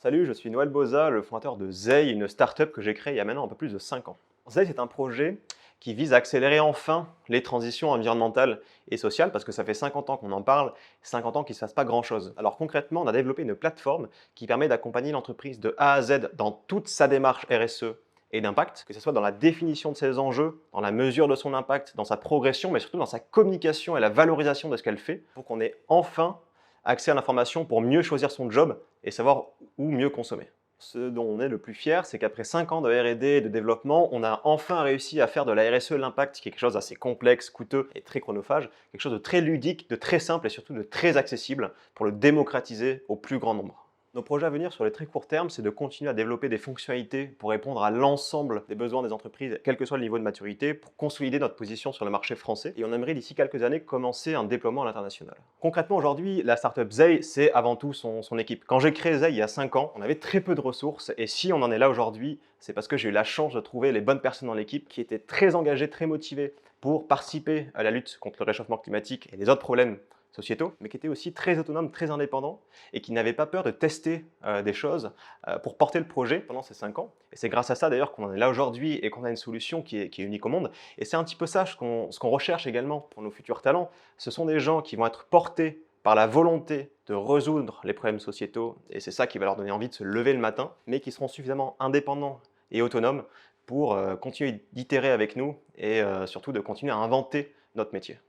Salut, je suis Noël Boza, le fondateur de Zei, une startup que j'ai créée il y a maintenant un peu plus de 5 ans. Zei, c'est un projet qui vise à accélérer enfin les transitions environnementales et sociales, parce que ça fait 50 ans qu'on en parle, 50 ans qu'il ne se passe pas grand-chose. Alors concrètement, on a développé une plateforme qui permet d'accompagner l'entreprise de A à Z dans toute sa démarche RSE et d'impact, que ce soit dans la définition de ses enjeux, dans la mesure de son impact, dans sa progression, mais surtout dans sa communication et la valorisation de ce qu'elle fait, pour qu'on ait enfin accès à l'information pour mieux choisir son job et savoir où mieux consommer. Ce dont on est le plus fier, c'est qu'après 5 ans de R&D et de développement, on a enfin réussi à faire de la RSE l'impact, qui est quelque chose d'assez complexe, coûteux et très chronophage, quelque chose de très ludique, de très simple et surtout de très accessible pour le démocratiser au plus grand nombre. Nos projets à venir sur les très courts termes, c'est de continuer à développer des fonctionnalités pour répondre à l'ensemble des besoins des entreprises, quel que soit le niveau de maturité, pour consolider notre position sur le marché français. Et on aimerait d'ici quelques années commencer un déploiement à l'international. Concrètement, aujourd'hui, la startup Zei, c'est avant tout son équipe. Quand j'ai créé Zei il y a 5 ans, on avait très peu de ressources. Et si on en est là aujourd'hui, c'est parce que j'ai eu la chance de trouver les bonnes personnes dans l'équipe qui étaient très engagées, très motivées pour participer à la lutte contre le réchauffement climatique et les autres problèmes sociétaux, mais qui étaient aussi très autonomes, très indépendants et qui n'avaient pas peur de tester des choses pour porter le projet pendant ces 5 ans. Et c'est grâce à ça d'ailleurs qu'on en est là aujourd'hui et qu'on a une solution qui est unique au monde. Et c'est un petit peu ça ce qu'on recherche également pour nos futurs talents. Ce sont des gens qui vont être portés par la volonté de résoudre les problèmes sociétaux, et c'est ça qui va leur donner envie de se lever le matin, mais qui seront suffisamment indépendants et autonomes pour continuer d'itérer avec nous et surtout de continuer à inventer notre métier.